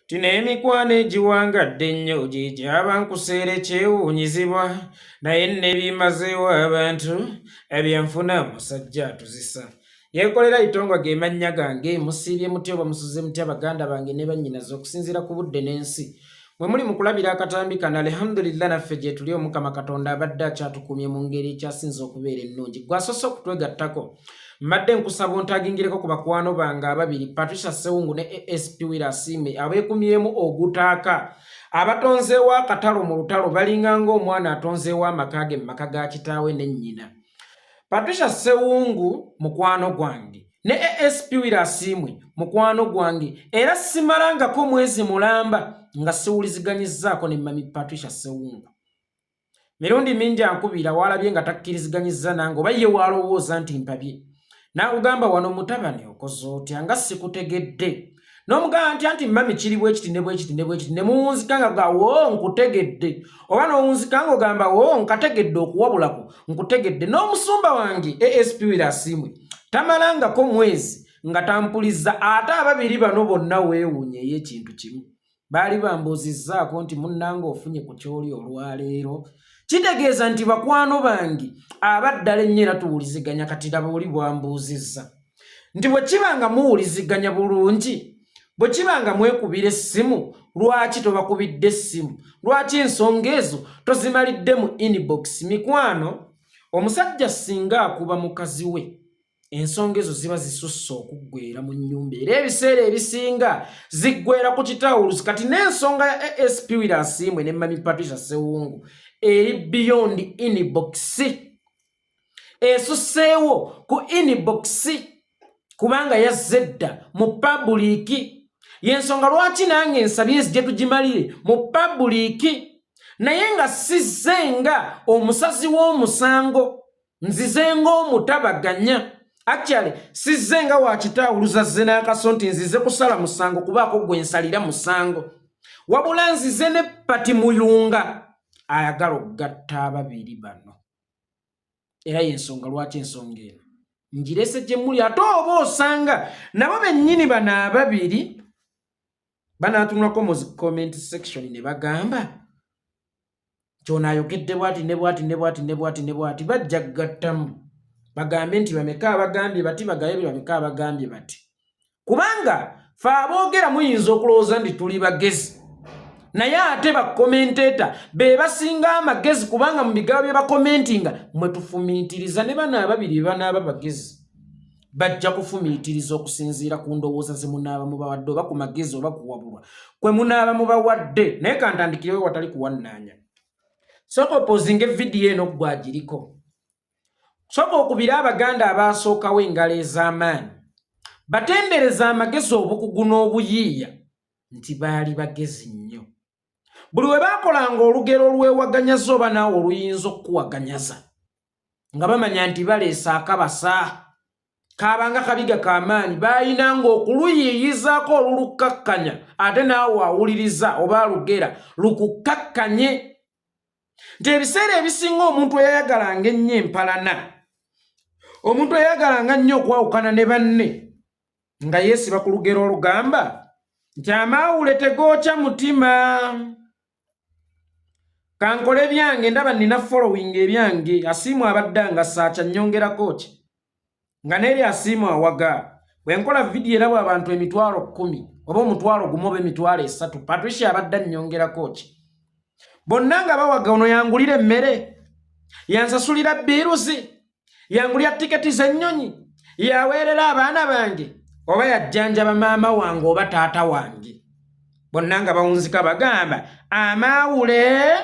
Tinemikwano egiwangadde nnyo gy'egyaba nkuseera ekyewuunyizibwa naye nebimazeewo abantu ebyenfuna musajja atuzisa. Yekolera Itongwa ge mannya gange, musiibye mutya oba musuze mutya baganda bange ne bannyinaze okusinziira ku budde n'ensi. Mwe muli mu kulabira akatambi kano, alhamdulillah naffe gye tuli Omukama Katonda abadde akyatukumye mu ngeri ekyasinze okubeera ennungi. Gwasoose okutwegattako mbadde nkusaba ontagingireko ku bakwano bange ababiri, Patricia Sewungu ne ASP Wirasime abeekumyemu ogutaaka, abatonzeewo akatalo mu lutalo balinga ng'omwana atonzeewo amaka ge mu maka ga kitaawe ne nnyina. Patricia Sewungu mukwano gwange ne ASP Wirasime mukwano gwange, era simalangako mwezi mulamba nga siwuliziganyizzaako ne mami Patricia Sewungu. Mirundi mingi ankubira walabye nga takkiriziganyizza nange oba ye waalowooza nti mpabye. N'akugamba wano mutabani okoze otya nga sikutegedde. N'omugamba nti mami kiri bwekiti ne bwekiti ne bwekiti, ne muwunzika nga gawo nkutegedde. Oba n'owunzika nga ogamba wo nkategedde okuwabulako nkutegedde. N'omusumba wange ASP Wirasime tamalangako mwezi nga tampulizza, ate ababiri bano bonna weewuunye ey'ekintu kimu. Baali bambuuzizzaako nti munnange ofunye ku kyoli olwaleero. Kitegeeza nti bakwano bange abaddala ennyera tuwuliziganya kati laba oli bwambuuzizza. Nti bwe kiba nga muwuliziganya bulungi, bwe kiba nga mwekubira essimu, lwaki tobakubidde essimu? Lwaki ensonga ezo tozimalidde mu inbox? Mikwano, omusajja singa akuba mukazi we, ensonga ezo ziba zisusse okuggweera mu nnyumba, era ebiseera ebisinga ziggweera ku kitawuluzi. Kati n'ensonga ya ASP Wirasime ne mami Patricia Sewungu eri beyond inbox, esusseewo ku inbox kubanga yazzedda mu public. Yensonga lwaki nange ensabye nzije tugimalire mu public, naye nga sizzenga omusazi w'omusango, nzizenga omutabaganya. Actually sizzenga wakitawuluza zze n'akaso nti nzize kusala musango kubaako gwe nsalira musango, wabula nzize ne pati muyunga ayagala okugatta ababiri bano. Era yensonga lwaki ensonga eno njirese gye muli, ate oba osanga nabo bennyini bano ababiri banaatunulako mu comment section ne bagamba kyona ayogedde bwati ne bwati ne bwati ne bwati ne bwati, bajja kugattamu bagambe nti bameka abagambye bati, bagaye bameka abagambye bati. Kubanga fe aboogera muyinza okulowooza nti tuli bagezi, naye ate bakomenteta be basinga amagezi, kubanga mu bigambo bye bakomentinga mwe tufumiitiriza. Ne bano ababiri banaaba bagezi bajja kufumiitiriza okusinziira ku ndowooza ze munaaba mubawadde, oba ku magezi oba kuwabulwa kwe munaaba mubawadde. Naye kantandikirewo watali kuwannaanya. Sooka opozinga vidiyo eno gwagiriko. Sooka okubira abaganda abaasookawo engalo ez'amaanyi, batendereza amagezi obukugu n'obuyiiya nti baali bagezi nnyo. Buli we baakolanga olugero olwewaganyaza oba naawe oluyinza okukuwaganyaza, nga bamanya nti baleesa akabasa kaabanga kabiga k'amaanyi, baayinanga okuluyiiyizaako olulukakkanya, ate naawe awuliriza oba alugera lukukakkanye. Nti ebiseera ebisinga omuntu eyayagalanga ennyo empalana, omuntu eyayagalanga nnyo okwawukana ne banne, nga yeesiba ku lugero olugamba nti amaawule tegookya mutima. Kankole byange, ndaba nina following ebyange. Asiimu abadde nga saaca nnyongerako ki nga n'eri asiimu awaga. Bwe nkola vidiyo erabwa abantu 10,000 oba 1,000 oba 3,000, Patricia abadde nnyongerako ki. Bonna nga bawaga, ono yangulira emmere, yansasulira biiruzi, yangulira tiketi z'ennyonyi, yaweerera abaana bange, oba yajjanjaba maama wange oba taata wange. Bonna nga bawunzika bagamba amaawule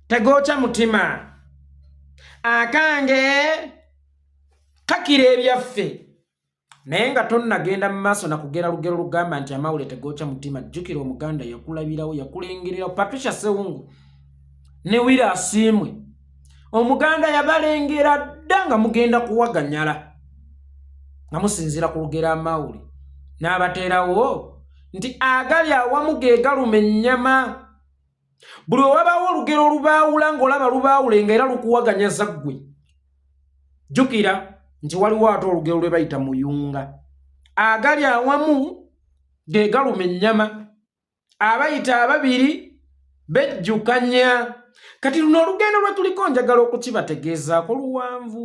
tegookya mutima, akange kakira ebyaffe. Naye nga tonnagenda mu maaso nakugera lugero lugamba nti amaawule tegookya mutima, jjukira omuganda yakulabirawo, yakulengererawo. Patricia Sewungu ne Wirasime, omuganda yabalengera dda nga mugenda kuwaganyala nga musinziira ku lugero amaawule, n'abateerawo nti agali awamu ge galuma ennyama. Buli wabaawo olugero olubaawula ng'olaba lubaawulenga era lukuwaganyaza ggwe, jjukira nti waliwo ate olugero lwe bayita muyunga. Agali awamu ge galuma ennyama abayita ababiri bejjukanya kati luno olugendo lwe tuliko njagala okukibategeezaako luwanvu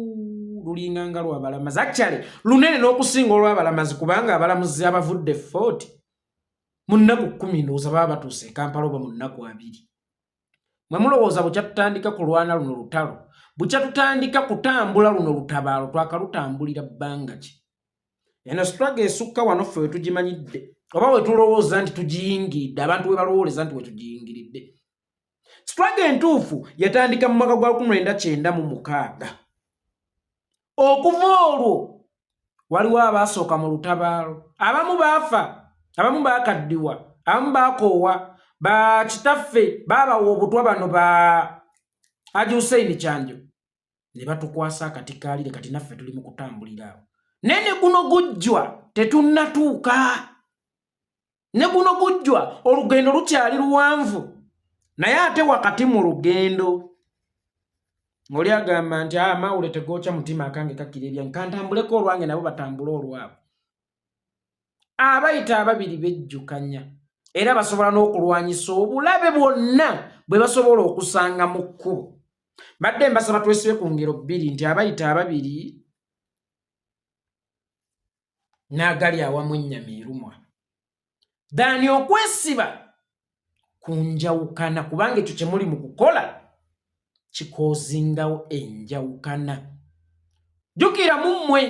lulinganga lw'abalamazi actually lunene n'okusinga olw'abalamazi kubanga abalamuzi abavudde 40 mu nnaku 10 ndowooza baba batuuse e Kampala oba mu nnaku 2 mwe mulowooza bukya tutandika kulwana luno lutalo bukya tutandika kutambula luno lutabaalo twakalutambulira bbanga ki eno struggle esukka wano ffe we tugimanyidde oba we tulowooza nti tugiyingiridde abantu we balowooleza nti we tugiyingiridde struggle entuufu yatandika mu mwaka gwa 1996 okuva olwo waliwo abaasooka mu lutabaalo abamu baafa abamu baakaddiwa abamu baakoowa bakitaffe baabawa obutwa bano ba Haji Hussein Kyanjo ne batukwasa akatikaalire kati naffe tuli mu kutambulira awo nene guno gujjwa tetunnatuuka ne guno gujjwa olugendo lukyali luwanvu naye ate wakati mu lugendo oli agamba nti amawule tegooca mutima akange kakira ebyange kantambuleko olwange nabo batambule olwabo abayita ababiri bejjukanya era basobola n'okulwanyisa obulabe bwonna bwe basobola okusanga mu kkubo badde mbasaba twesibe ku ngero 2 nti abayita ababiri n'agali awamu ennyama erumwa dani okwesiba ku njawukana kubanga ekyo kye muli mu kukola kikozingawo enjawukana jjukira mummwe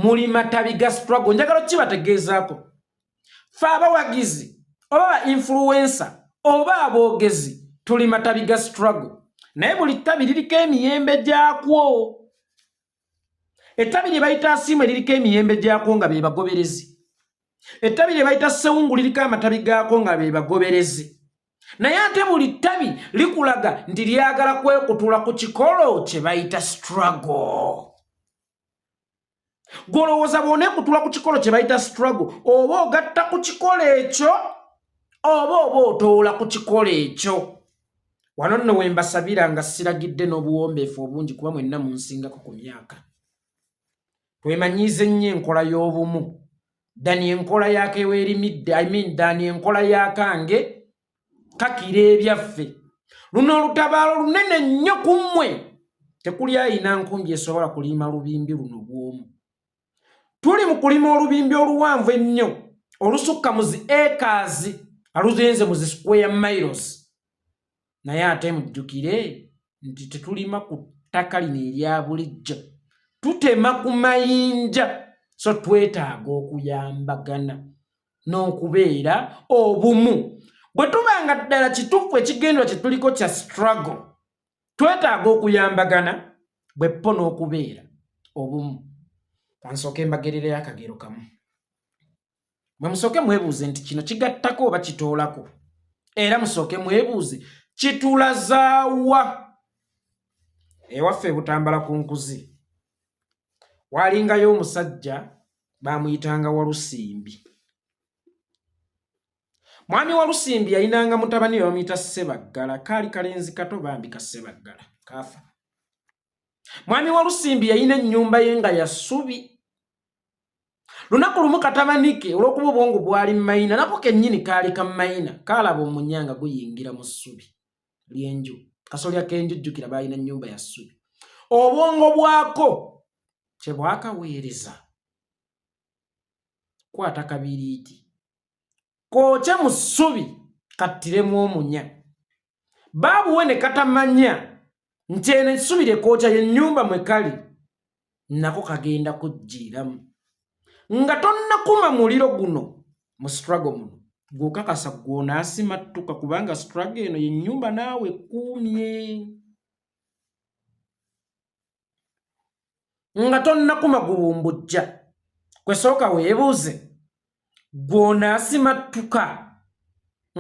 muli matabi ga struggle njagala kibategeezaako fe abawagizi oba ba influencer oba aboogezi tuli matabi ga struggle naye buli ttabi liriko emiyembe gyakwo ettabi lye bayita asiimwe liriko emiyembe gyakwo nga be bagoberezi ettabi lye bayita ssewungu liriko amatabi gaako nga be bagoberezi naye ate buli ttabi likulaga nti lyagala kwekutula ku kikolo kye bayita struggle golowooza bw'oneekutula ku kikolo kye bayita struggle oba ogatta ku kikolo ekyo oba otoola ku kikolo ekyo wano nno we mbasabira nga siragidde n'obuwombeefu obungi kuba mwenna munsingako ku myaka twemanyiize nnyo enkola y'obumu dani enkola yake weerimidde dani enkola yakange kakira ebyaffe luno olutabaalo lunene nnyo ku mmwe tekuli ayina nkumbi esobola kulima lubimbi luno bw'omu tuli mu kulima olubimbi oluwanvu ennyo olusukka mu zi acres aluzenze mu zi square miles naye ate mujjukire nti tetulima ku ttaka lino erya bulijjo tutema ku mayinja so twetaaga okuyambagana n'okubeera obumu bwe tubanga ddala kituufu ekigendwa kye tuliko kya struggle twetaaga okuyambagana bwe ppo n'okubeera obumu kansooke mbagerereyo akagero kamu mwe musooke mwebuuze nti kino kigattako oba kitoolako era musooke mwebuuze kitulazaawa ewaffe Butambala ku nkuzi waalingayo omusajja baamuyitanga Walusimbi mwami Walusimbi yayinanga mutabani we bamuyita Ssebaggala kaali kalenzi kato bambi ka Ssebaggala kaafa mwami Walusimbi yayina ennyumba ye nga ya ssubi lunaku lumu katabanike olw'okuba obwongo bwali mayina nako kennyini kaali ka mayina kaalaba omunyanga guyingira mu ssubi lyenju kasolya k'enjujjukira baalina ennyumba ya ssubi obwongo bwako kye bwakaweereza kwata kabiriiti kookye mu ssubi kattiremu omunya baabuwe ne katamanya nti eno essubi lye kookya y'ennyumba mwe kali nako kagenda kujjiiramu nga tonnakuma muliro guno mu struggle muno gw'okakasa gw'onaasimattuka kubanga struggle eno y'ennyumba naawe ekuumye nga tonnakuma gubumbujja kwesooka weebuuze gw'onaasimattuka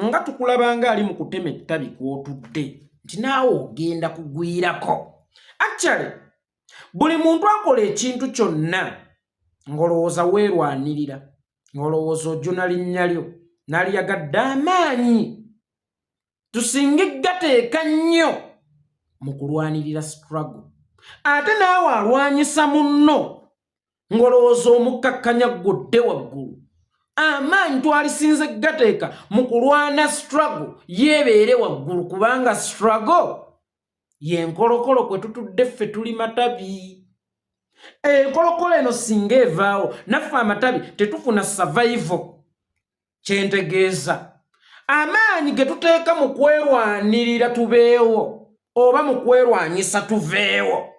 nga tukulabanga ali mu kutema ettabi kw'otudde nti naawe ogenda kugwirako actually buli muntu akola ekintu kyonna ng'olowooza weerwanirira ng'olowooza ojjuna linnya lyo n'aliyagadde amaanyi tusinge gateeka nnyo mu kulwanirira struggle ate naawe alwanyisa munno ng'olowooza omukkakkanya ggodde waggulu Amaanyi twalisinze gateeka mu kulwana struggle yebeere waggulu kubanga struggle yenkolokolo kwe tutudde ffe tuli matabi. Enkolokolo eno singa evaawo naffe amatabi tetufuna survival. Kyentegeeza amaanyi ge tuteeka mu kwerwanirira tubeewo oba mu kwerwanyisa tuveewo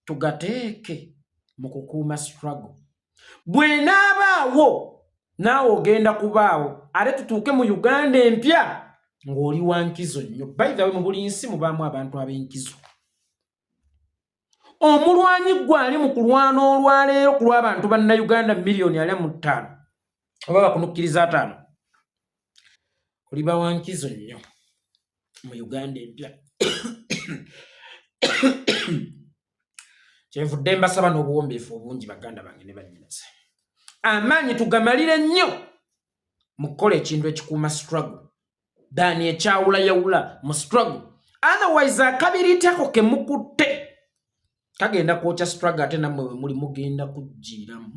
tugateeke mu kukuuma struggle. Bwe naabaawo naawe ogenda kubaawo ate tutuuke mu Uganda empya ng'oli wa nkizo nnyo. By the way, mu buli nsi mubaamu abantu ab'enkizo. Omulwanyi gwali mu kulwana olwaleero ku lw'abantu bannayuganda miliyoni 45 oba bakunukkiriza 5 oliba wa nkizo nnyo mu Uganda empya. Kyenvudde mbasaba n'obuwombeefu obungi baganda bange ne bannyinaze. Amaanyi tugamalire nnyo mu kukola ekintu ekikuuma struggle dani ekyawula yawula mu struggle. Otherwise akabiriitako ke mukutte kagenda kwokya struggle ate nammwe we muli mugenda kujjiiramu.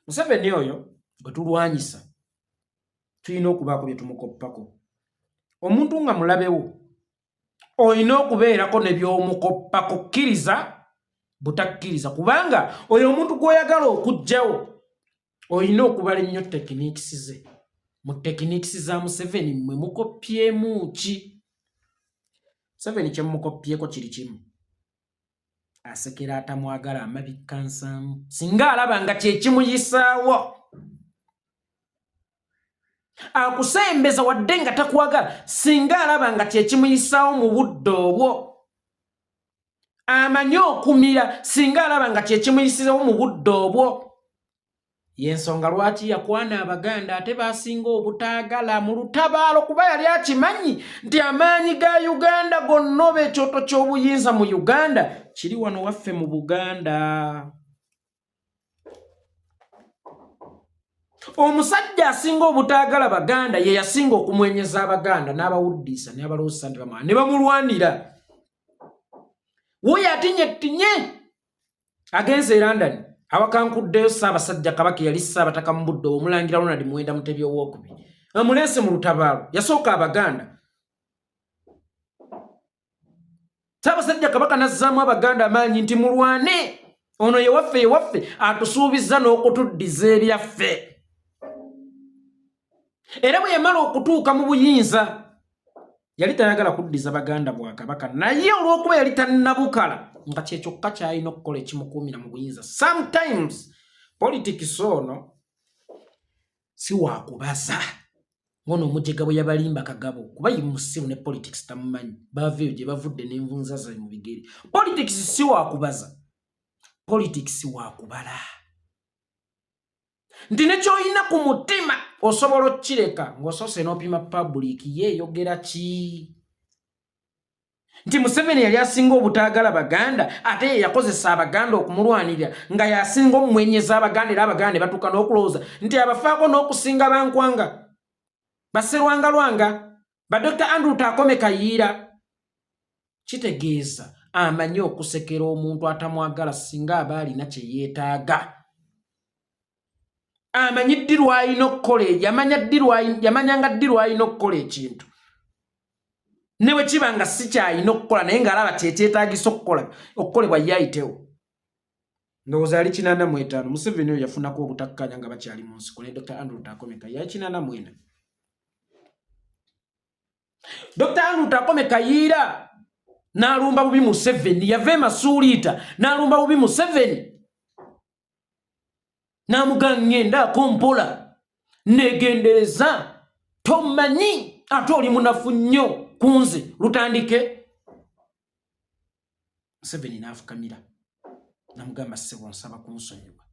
Museveni oyo gwe tulwanyisa tulina okubaako bye tumukoppako. Omuntu nga mulabewo olina okubeerako ne by'omukoppako kkiriza butakkiriza kubanga oyo omuntu gw'oyagala okuggyawo olina okubala ennyo techniques ze. Mu techniques za Museveni mwe mukoppyemu ki? Museveni kye mumukoppyeko kiri kimu. Asekera atamwagala amabikka nsaamu singa alaba nga kye kimuyisaawo. Akusembeza wadde nga takwagala singa alaba nga kye kimuyisaawo mu budde obwo. Amanyi okumira singa alaba nga kye kimuyisaawo mu budde obwo. Yensonga lwaki yakwana Abaganda ate basinga obutaagala mu lutabaalo kuba yali akimanyi nti amaanyi ga Uganda gonna oba ekyoto ky'obuyinza mu Uganda kiri wano waffe mu Buganda. Omusajja asinga obutaagala Baganda ye yasinga okumwenyeza Abaganda n'abawuddisa n'abaloosa nti bamwana ne bamulwanira. Wuyo atinye agenze e London awakankuddeyo Ssaabasajja Kabaka yali Ssaabataka mu budde Omulangira Ronald Muwenda Mutebi owookubiri amuleese mu lutabaalo yasooka Abaganda. Ssaabasajja Kabaka n'azzaamu Abaganda amaanyi nti mulwane ono yewaffe atusuubiza n'okutuddiza ebyaffe. Era bwe yamala okutuuka mu buyinza yali tayagala kuddiza Baganda Bwakabaka naye olw'okuba yali tannabukala nga kyekyokka kyalina okukola ekimukuumira mu buyinza. Sometimes politics ono si wakubaza ngono omujega bwe yabalimba Kagabo kuba yimusimu ne politics tamumanyi baveyo gye bavudde n'envunza zaabwe mu bigere. Politics si wakubaza, politics wakubala. Nti nekyoyina ku mutima osobola okukireka ng'osoose n'opima public yeeyogera ki? Nti Museveni yali asinga obutaagala Baganda ate ye yakozesa Abaganda okumulwanirira nga yasinga omumwenyeza Abaganda era Abaganda ne batuuka n'okulowooza nti abafaako n'okusinga Bankwanga, Basserwanga ba Dr. Andrew Takome Kayiira. Kitegeeza amanyi okusekera omuntu atamwagala singa aba alina kye yeetaaga. Amanyi ddi lw'alina okukola yamanyanga ddi lw'alina okukola ekintu ne bwe kiba nga si kyalina okukola naye ng'alaba kyekyetaagisa okukolebwa ye ayitewo. Ndowooza yali 85 Museveni oyo yafunako obutakkanya nga bakyali mu nsiko ne Dr. Andrew Takome Kayiira 84. Dr. Andrew Takome Kayiira n'alumba bubi Museveni yava Masuuliita n'alumba bubi Museveni n'amugangenda akompola negendereza tomanyi ate oli munafu nnyo kunze lutandike. Museveni n'afukamira n'amugamba ssebo nsaba kunsonyiwa.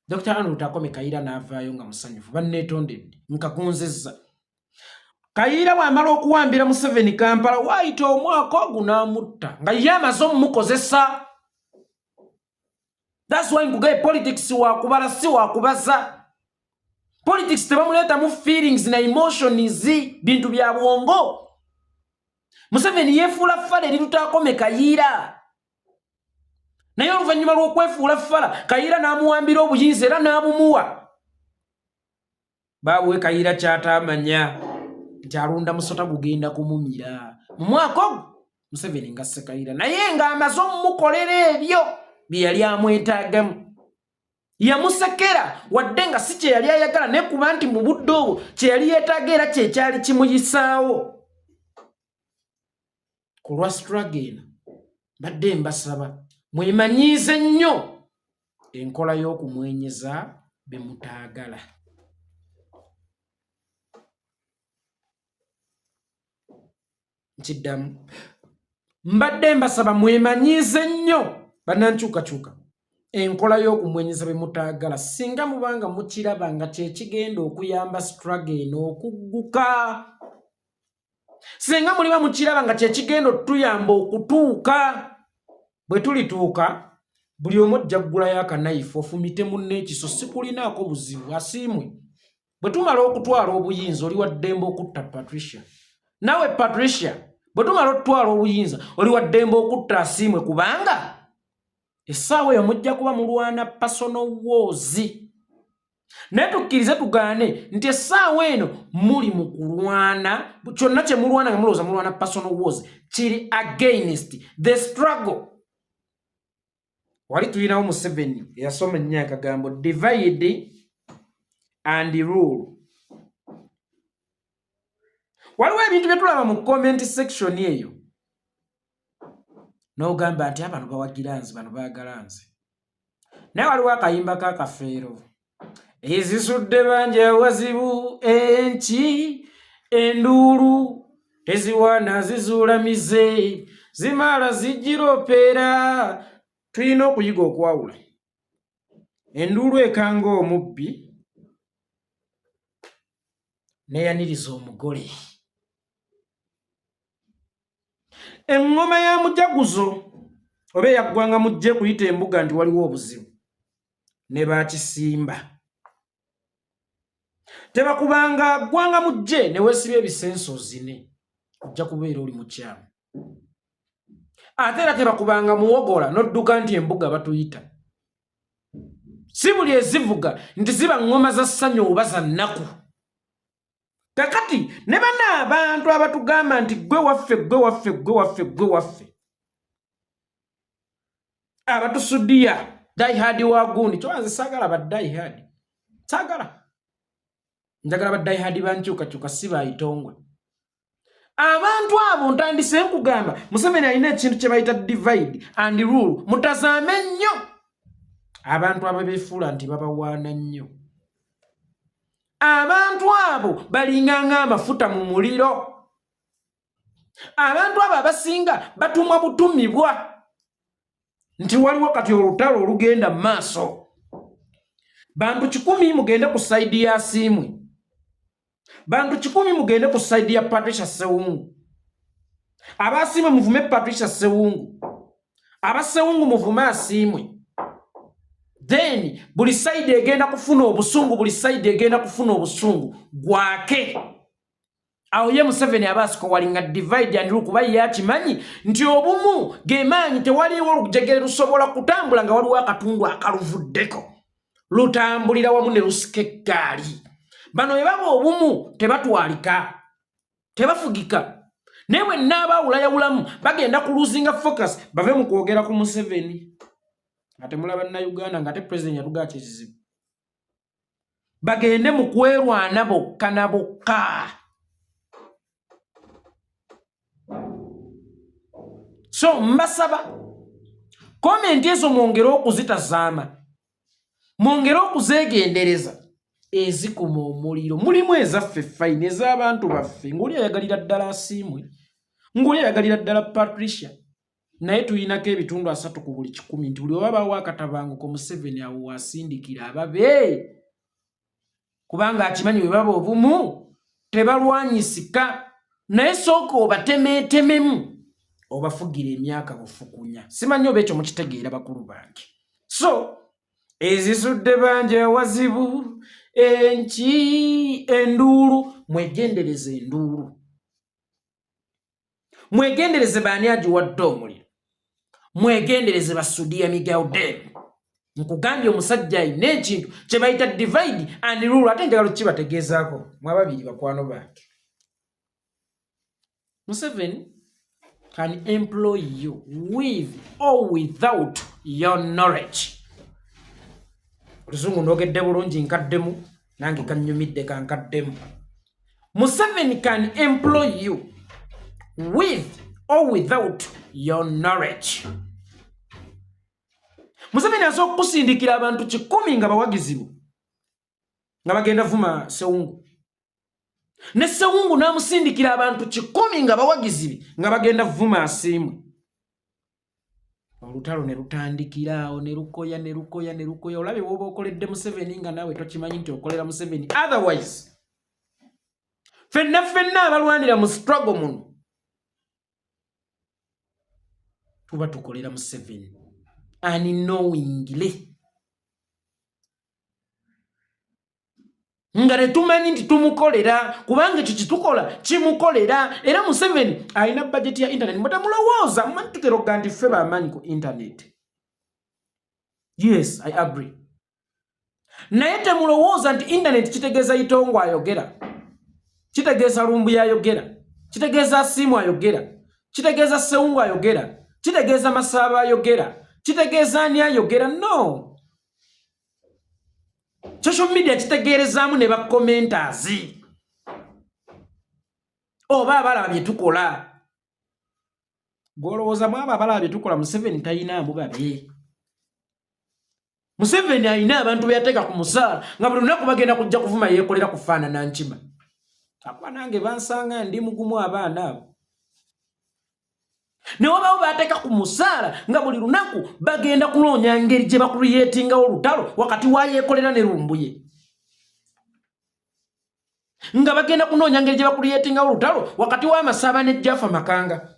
Dr. Andrew Takome Kayiira n'avaayo nga musanyufu banneetondedde nkakunzezza. Kayiira bw'amala okuwambira Museveni Kampala waayita omwaka ogwo n'amutta nga ye amaze omumukozesa. That's why ngugaye politics wakubala si wakubaza. Politics tebamuleeta mu feelings na emotions bintu bya bwongo. Museveni yefuula ffale erirutakome Kayiira naye oluvannyuma lw'okwefuula Fala Kayiira n'amuwambira obuyinza era n'abumuwa. Baawe Kayiira ky'ataamanya nti alonda musota gugenda kumumira mu mwaka ogwo Museveni ngasse Kayiira, naye ng'amaze omumukolera ebyo bye yali amwetaagamu. Yamusekera wadde nga si kye yali ayagala ne kuba nti mu budde obwo kye yali yeetaaga era kye kyali kimuyisaawo. Ku lwa struggle eno mbadde mbasaba mwemanyiize nnyo enkola y'okumwenyeza be mutaagala. Nkiddamu mbadde mbasaba mwemanyiize nnyo bannankyukakyuka enkola y'okumwenyeza be mutaagala, singa mubanga mukiraba nga kye kigenda okuyamba struggle eno okugguka. Singa muliba mukiraba nga kye kigenda otuyamba okutuuka. Bwe tulituuka buli omu ojja kugulayo akanayifu ofumite munne ekiso, sikulinaako buzibu asiimwe. Bwe tumala okutwala obuyinza oli wa ddembe okutta Patricia. Nawe Patricia bwe tumala okutwala obuyinza oli wa ddembe okutta asiimwe, kubanga essaawa eyo mujja kuba mulwana personal wars. Naye tukkirize tugaane nti essaawa eno muli mu kulwana, kyonna kye mulwana nga mulowooza mulwana personal wars kiri against the struggle. Wali tulinawo Museveni eyasoma ennyo akagambo divide and rule. Waliwo ebintu bye tulaba mu comment section eyo n'ogamba nti abano bawagira nze, bano baagala nze. Naye waliwo akayimba k'akafeero, ezisudde bangi awazibu enki enduulu teziwaana zizuulamize zimala zigiropeera. Tulina okuyiga okwawula. Enduulu ekanga omubbi neyaniriza omugole. Engoma ya mujaguzo oba eyaggwanga mujje kuyita embuga nti waliwo obuzibu ne baakisimba. Tebakubanga ggwanga mujje ne weesibya ebisenso zine ojja kubeera oli mukyamu. Ate era tebakubanga muwogola n'odduka nti embuga batuyita. Si buli ezivuga nti ziba ngoma za ssanyu oba za nnaku. Kakati ne bana abantu abatugamba nti gwe waffe gwe waffe gwe waffe gwe waffe, abatusudiya daihadi wa gundi. Kyowanze saagala ba daihadi, saagala. Njagala ba daihadi bankyukakyuka si ba Itongwa. Abantu abo ntandise nkugamba Museveni alina ekintu kye bayita divide and rule. Mutazaame nnyo abantu ababeefuula nti babawaana nnyo. Abantu abo balinganga amafuta mu muliro. Abantu abo abasinga batumwa butumibwa nti waliwo kati olutalo olugenda mu maaso. Bantu 100 mugende ku saidi ya Asiimwe. Bantu 100 mugende ku saidi ya Patricia Sewungu. Abasiimwe muvume Patricia Sewungu. Abasewungu muvume Asiimwe. Then buli saidi egenda kufuna obusungu, buli saidi egenda kufuna obusungu gwake. Awo ye Museveni abasiko walinga divide and rule kuba yakimanyi nti obumu gemaanyi tewaliwo olujegere lusobola kutambula nga waliwo akatundu akaluvuddeko lutambulira wamu ne lusika eggaali. Bano bwe baba obumu tebatwalika, tebafugika. Naye bwe n'abaawulayawulamu bagenda kuluzinga focus bave mu kwogera ku Museveni. Ate mulaba na Uganda ngate president yatugaa kizibu. Bagende mu kwerwana bokka na bokka. So mbasaba comment ezo mwongere okuzitazaama, mwongere okuzeegendereza ezikuma omuliro. Mulimu ezaffe fine ez'abantu baffe, ng'oli ayagalira ddala Asiimwe, ng'oli ayagalira ddala Patricia. Naye tuyinako ebitundu 3 ku buli 100 nti buli oba wakatabanguko Museveni awo wasindikira ababe, kubanga akimanyi bwe baba obumu tebalwanyisika. Naye sooka obatemeetememu obafugira emyaka bufukunya. Simanyi oba ekyo mukitegeera bakulu bange. So ezisudde bangi awazibu enki enduulu, mwegendereze enduulu, mwegendereze baani agiwadde omuliro. mwegendereze basudia migaude nkugambye omusajja ayina ekintu kye bayita divide and rule ate njagala kibategeezaako mwababiri bakwano bange. Museveni can employ you with or without your knowledge. Oluzungu ndogedde bulungi nkaddemu nange kannyumidde kankaddemu. Museveni can employ you with or without your knowledge. Museveni asooka okusindikira abantu 100 nga bawagizibu nga bagenda vuma Sewungu. Ne Sewungu n'amusindikira abantu 100 nga bawagizibi nga bagenda vuma Asiimwe. Olutalo ne lutandikiraawo ne lukoya. Olabe bw'oba okoledde Museveni nga naawe tokimanyi nti okolera Museveni. Otherwise fenna abalwanira mu struggle muno tuba tukolera Museveni unknowingly. Nga ne tumanyi nti tumukolera kubanga ekyo kitukola kimukolera. Era Museveni alina budget ya internet. Mutamulowooza mmanyi tutera okuga nti ffe bamaanyi ku internet. Yes, I agree. Naye temulowooza nti internet kitegeeza Itongwa ayogera, kitegeeza Lumbuya ayogera, kitegeeza Asiimu ayogera, kitegeeza Sewungu ayogera, kitegeeza Masaba ayogera, kitegeeza ani ayogera. No. Social media kitegeerezaamu ne ba commenters oba abalaba bye tukola. Gwolowooza mwaba abalaba bye tukola Museveni tayinaamu babe. Museveni alina abantu beyateeka ku musaala nga buli lunaku bagenda kujja kuvuma Yekolera kufaanana nkima. Akuba nange bansanga ndi mugumu abaana abo. Ne wabaawo bateeka ku musaala nga buli lunaku bagenda kunoonya ngeri gye bakuliyetingawo olutalo wakati wa Yekolera ne Lumbuye. Nga bagenda kunoonya ngeri gye bakuliyetingawo olutalo wakati wa Masaba ne Jaffa Makanga.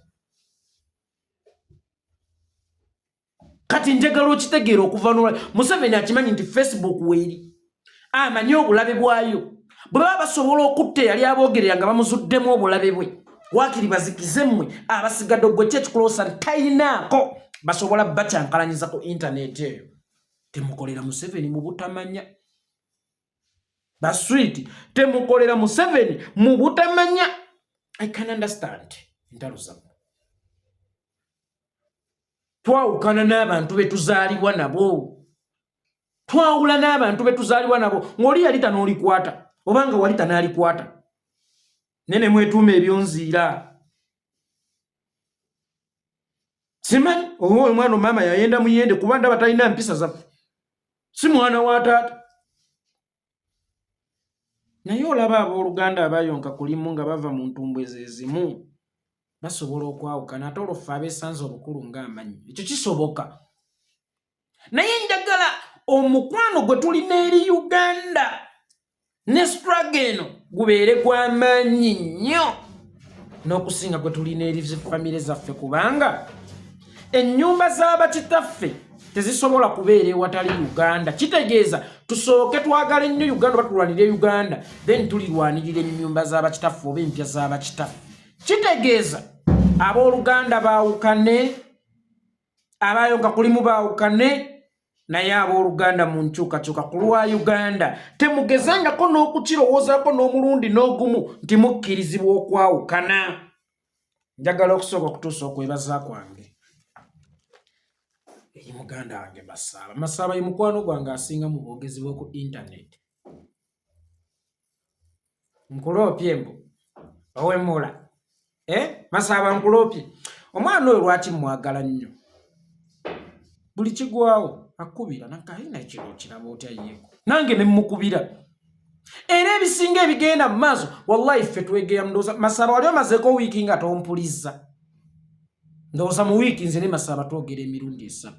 Kati njagala okitegeera okuva n'olwa Museveni akimanyi nti Facebook weeri. Amanyi obulabe bwayo. Bwe baba basobola okutta eyali aboogerera nga bamuzuddemu obulabe bwe. Wakiri bazikize mmwe abasigadde gwe kyekikulosa tayinaako basobola bakyankalanyiza ku internet eyo. Temukolera Museveni mu butamanya. Basweet temukolera Museveni mu butamanya. I can understand. Ntalo zammwe. Twawukana n'abantu be tuzaalibwa nabo. Twawula n'abantu be tuzaalibwa nabo. Ng'oli yalita n'olikwata obanga walita n'alikwata. Nene mwetuume ebyonziira. Simanyi omwana mama yayenda muyende kuba ndaba talina mpisa zaffe. Si mwana wa taata. Naye olaba abooluganda abayonka kulimu nga bava mu ntumbwe ezimu basobola okwawukana ate olwaffe abeesanze obukulu ng'amanyi. Ekyo kisoboka. Naye njagala omukwano gwe tulina eri Uganda ne struggle eno gubeere gw'amaanyi nnyo n'okusinga gwe tulina eri famire zaffe kubanga ennyumba z'abakitaffe tezisobola kubeera ewatali Uganda. Kitegeeza tusooke twagala ennyo Uganda batulwanire Uganda then tulirwanirira ennyumba z'abakitaffe oba empya z'abakitaffe. Kitegeeza abooluganda baawukane, abayonka kulimu baawukane, naye abooluganda mu nkyukakyuka ku lwa Uganda temugezangako n'okukirowoozaako n'omulundi n'ogumu nti mukkirizibwa okwawukana. Njagala okusooka okutuusa okwebaza kwange eri muganda wange Masaba. Masaba ye mukwano gwange asinga mu bwogezi bw'oku internet. Nkuloopye mbu owemula. Masaba nkuloopye. Omwana oyo lwaki mwagala nnyo? Buli kigwawo akubira nakayina ekiro kiraba otya Yeko. Nange ne mukubira. Era ebisinga ebigenda mu maaso wallahi ffe twegeya ndowooza Masaba wali omazeeko wiiki nga tompulizza. Ndowooza mu wiiki nze ne Masaba twogera emirundi 3.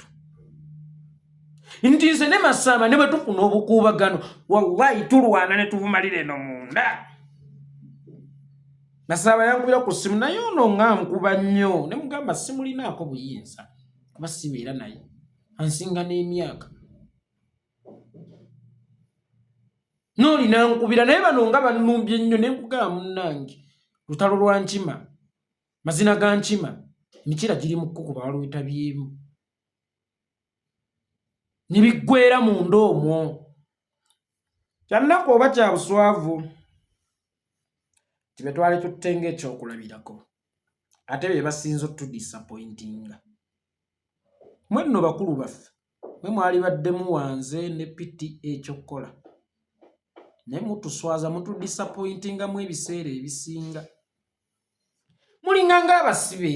Nti nze ne Masaba ne bwe tufuna obukuubagano wallahi tulwana ne tuvumalira eno munda. Masaba yankubira ku ssimu naye ono ng'ankuba nnyo ne mugamba simulinaako buyinza kuba sibeera naye ansinga n'emyaka. N'oli nankubira naye bano nga bannumbye nnyo ne nkugamba munnange lutalo lwa nkima mazina ga nkima emikira giri mu kkukuba waliwo etabyemu. nibiggwera mu ndoomo kyannaku oba kya buswavu kibe twali tuttenga ekyokulabirako ate be basinza otudisappointinga mwe nno bakulu baffe mwe mwali baddemu wanze ne piti ekyokukola naye mutuswaza mutudisappointinga mu ebiseera ebisinga mulinganga abasibe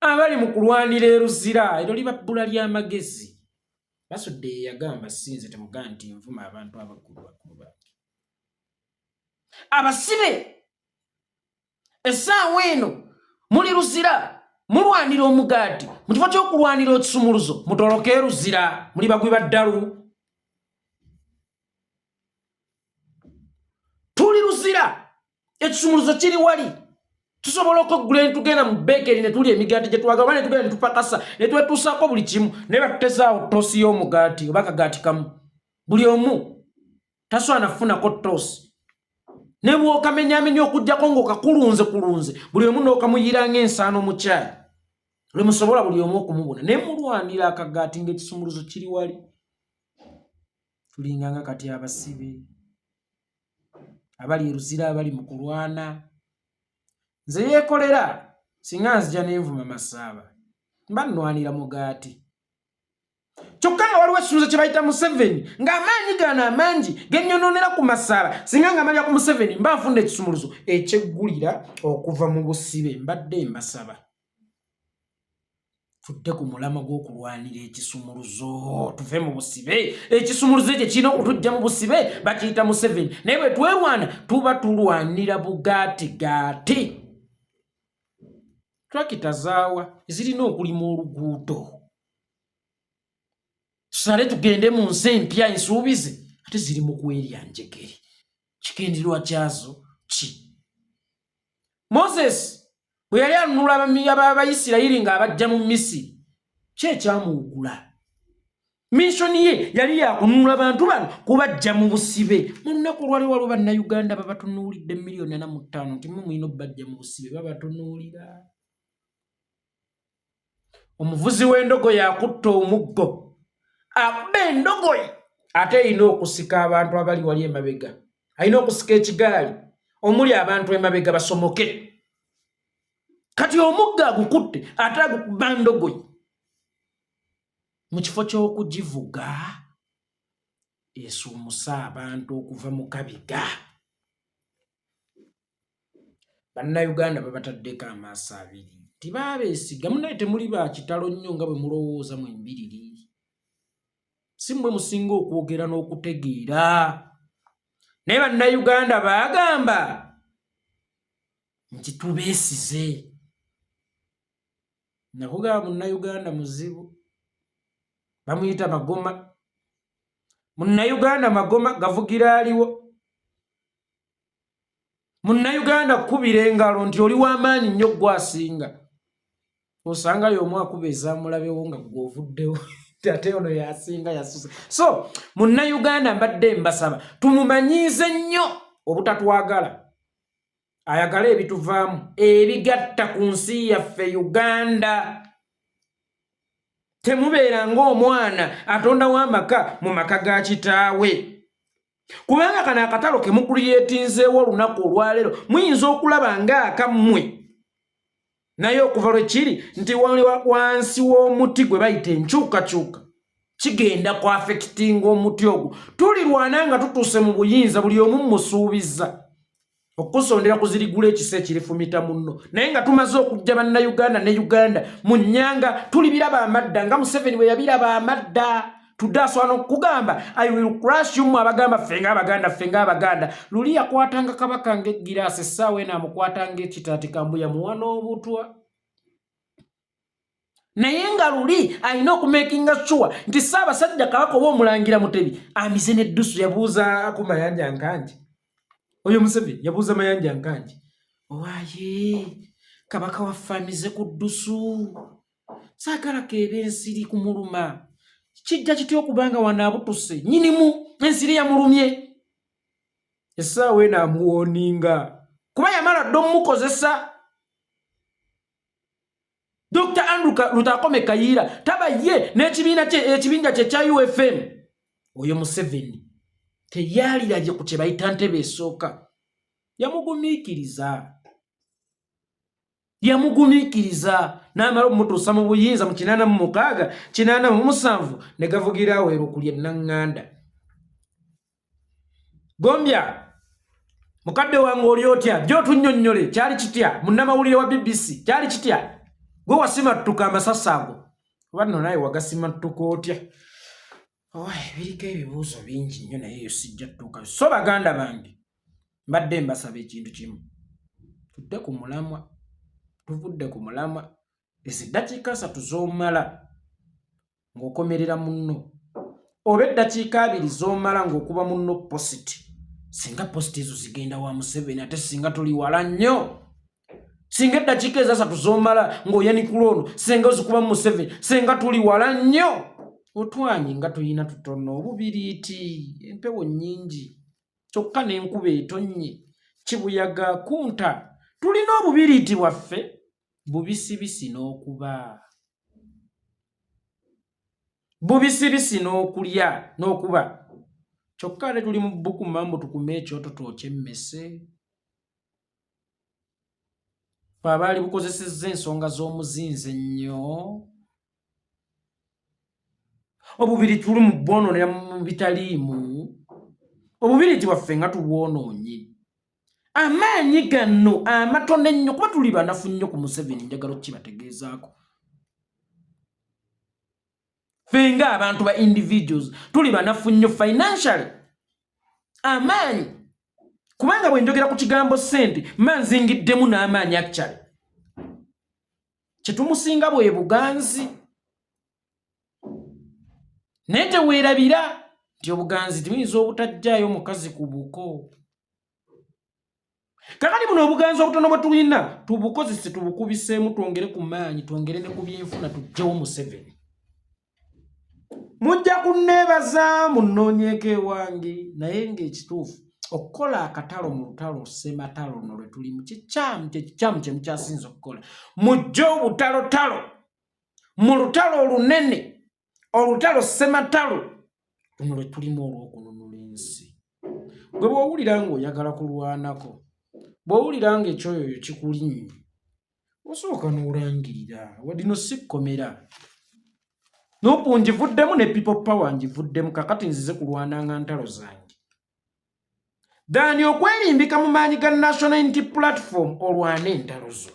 abali mu kulwanira eruzira eryo liba bbula ly'amagezi basudde yagamba sinze temugaa nti nvuma abantu abakulu bange abasibe essaawa eno muli ruzira mulwanira omugaati mu kifo ky'okulwanira ekisumuluzo mutoloke eruzira muli bagwi baddalu tuli ruzira ekisumuluzo kiri wali tusobola okugula entugenda mu bekeri ne tuli emigaati gye twagala ne tugenda ne tupakasa ne twetuusaako buli kimu naye batutesaawo toosi y'omugaati oba kagaati kamu buli omu taswana funako toosi ne bw'okamenyaamenya okuggyako ng'okakulunze buli omu n'okamuyira ng'ensaano mu kyayi lwe musobola buli omu okumubona naye mulwanira akagaati ng'ekisumuluzo kiri wali tulinganga kati abasibe abali eruzira abali mu kulwana nze yekolera singa nzija n'envuma masaaba mba nnwanira mugaati kyokka nga waliwo ekisumuluzo kye bayita Museveni ng'amaanyi gano amangi gennyononera ku masaaba singa nga manya ku Museveni mba nfunda ekisumuluzo ekyeggulira okuva mu busibe mbadde mbasaba tudde ku mulama gw'okulwanira ekisumuluzo tuve mu busibe ekisumuluzo ekyo kirina okutujja mu busibe bakiyita Museveni naye bwe twerwana tuba tulwanira bugaatigaati trakita zaawa zirina okulima oluguudo tusale tugende mu nsi empya ensuubize ate ziri mu kwerya njegere kigendererwa kyazo ki Moses bwe yali anunula Abayisirayiri ng'abajja mu Misiri kyekyamuwugula missoni ye yali yakununula abantu bano kubajja mu busibe mu lunaku lwali waliwo bannayuganda babatunuulidde 4,5 nti mwe mulina obbajja mu busibe babatunuulira omuvuzi w'endogoyi akutta omuggo akuba endogoyi ate erina okusika abantu abali wali emabega alina okusika ekigaali omuli abantu emabega basomoke kati omugga agukutte ate agukuba ndogoyi mu kifo ky'okugivuga esuumusa abantu okuva mu kabiga bannayuganda babataddeko amaaso abiri tibabeesiga munaye temuli ba kitalo nnyo nga bwe mulowooza mu embiriri si mmwe musinga okwogera n'okutegeera naye bannayuganda baagamba nti tubeesize nakugamba munnayuganda muzibu bamuyita Magoma munnayuganda Magoma gavugira aliwo munnayuganda kubira engalo nti oli w'amaanyi nnyo gwasinga osanga y'omu akuba ezamulabewo nga gwovuddewo ate ono yasinga yasusa so munnayuganda mbadde mbasaba tumumanyiize nnyo obutatwagala ayagala ebituvaamu ebigatta ku nsi yaffe Uganda temubeera ng'omwana atonda w'amaka mu maka ga kitaawe kubanga kano akatalo ke mukuliyetinzeewo olunaku olwaleero muyinza okulaba ng'akammwe naye okuva lwe kiri nti wansi w'omuti gwe bayita enkyukakyuka kigenda ku affectinga omuti ogwo tulirwana nga tutuuse mu buyinza buli omu musuubiza okusondera kuzirigula ekise kirifumita munno naye nga tumaze okujja bannayuganda ne Uganda mu nnyanga tulibiraba amadda nga Museveni bwe yabiraba amadda tudaswana okugamba I will crush you abagamba fenga abaganda luli yakwatanga kabaka ng'egiraasi essaawa eno amukwatanga ekitaati kambuya muwa n'obutwa naye nga luli alina okumakinga sure nti Ssaabasajja Kabaka oba Omulangira Mutebi amize n'eddusu yabuuza ku Mayanja Nkanji oyo Museveni yabuuza Mayanja Nkanji owaye Kabaka waffe amize ku ddusu saagala keebe ensiri kumuluma kijja kitya okubanga wanaabutuse nyinimu ensiri yamulumye essaawa eno amuwooninga kuba yamala dda omukozesa Dr. Andrew Lutakome Kayira taba ye n'ekibinja kye kya UFM oyo Museveni teyalira gye ku kye bayita ntebe esooka yamugumiikiriza n'amala omutuusa mu buyinza mu 86 87 ne gavugira aweera okulya enaŋŋanda. Gombya mukadde wange oli otya gy'otunnyonnyole kyali kitya munnamawulire wa BBC kyali kitya gwe wasimattuka amasasi ago oba nno naye wagasimattuka otya? Biriko ebibuuzo bingi nnyo naye eyo sijja ttuuka. So baganda bange mbadde mbasaba ekintu kimu, tudde ku mulamwa, tuvudde ku mulamwa eziddakiika 3 z'omala ng'okomerera munno oba eddakiika 2 z'omala ng'okuba munno positi. Singa positi ezo zigenda wa Museveni ate singa tuli wala nnyo. Singa eddakiika eza 3 z'omala ng'oyanikula ono singa ozikuba Museveni singa tuli wala nnyo. Otwanyi nga tuyina tutono obubiriiti empewo nnyingi kyokka n'enkuba etonnye kibuyaga kunta. Tulina obubiriiti bwaffe bubisibisi n'okuba bubisibisi n'okulya n'okuba kyokka ate tuli mu bbuku mambo tukume ekyoto twokye emmese. Abaali bukozesezza ensonga z'omuzinze nnyo. Obubiri tuli mu bwononera mu bitaliimu. Obubiriiti bwaffe nga tubwonoonye. Amaanyi gano amatono ennyo kuba tuli banafu nnyo ku Museveni njagala okukibategeezaako. Ffe nga abantu ba individuals tuli banafu nnyo financially. Amaanyi kubanga bwe njogera ku kigambo ssente manzingiddemu n'amaanyi actually. Kye tumusinga bwe buganzi. Naye teweerabira nti obuganzi tuyinza obutajjaayo mukazi ku buko. Kakati buno obuganzi obutono bwe tulina tubukozese tubukubiseemu twongere ku maanyi twongere ne ku byenfuna tuggyewo Museveni. Mujja kunneebaza munnoonyeeko ewange naye ng'ekituufu okukola akatalo mu lutalo ssematalo no lwe tulimu kikyamu kye mukyasinza okukola. Mujje obutalotalo mu lutalo olunene olutalo ssematalo luno lwe tulimu olw'okununula ensi. Gwe bw'owulira ng'oyagala kulwanako, bw'owulira ng'ekyoyo kikulinnye osooka n'olangirira wadde no sikkomera. Nupu njivuddemu ne people power njivuddemu kakati nzize kulwananga ntalo zange. Dani okwerimbika mu maanyi ga National Unity Platform olwane entalo zo.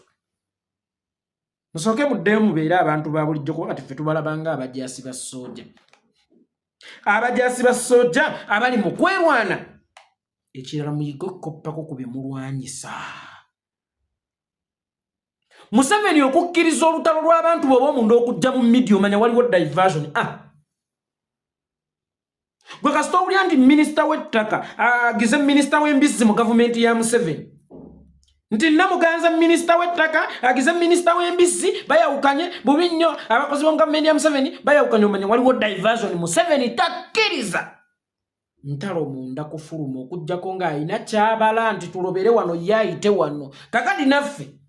Musooke muddemu mubeere abantu ba bulijjo kuba kati ffe tubalabanga abajaasi ba soja. Abajaasi ba soja abali mu kwerwana. Ekirala muyiga okukoppako ku bye mulwanyisa. Museveni okukkiriza olutalo lw'abantu bw'oba omuntu okujja mu media omanya waliwo diversion. Gwe kasita owulira nti minisita w'ettaka agize minisita w'embizzi mu gavumenti ya Museveni. Nti namuganza minisita w'ettaka agize minisita w'embizzi bayawukanye bubi nnyo abakozi ba gavumenti ya Museveni bayawukanye omanya waliwo diversion. Museveni takkiriza ntalo munda kufuluma okujjako ng'ayina kyabala nti tulobere wano ye ayite wano. Kakati naffe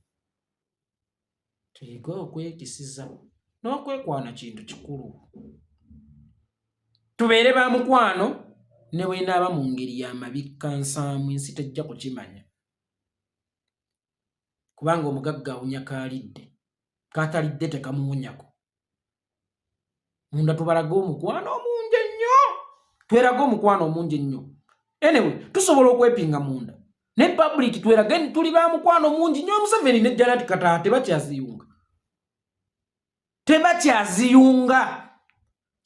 tuyiga okwekisiza n'okwekwana kintu kikulu. Tubeere ba mukwano ne bw'enaaba mu ngeri y'amabikka nsaamu ensi tejja kukimanya. Kubanga omugagga awunya kaalidde, kaatalidde tekamuwunyako. Munda tubalaga omukwano omungi ennyo. Tweraga omukwano omungi ennyo. Anyway, tusobola okwepinga munda. Ne public tweraga tuli ba mukwano mungi nnyo. Museveni ne Janet Kataha tebakyaziyunga. Tebakyaziyunga.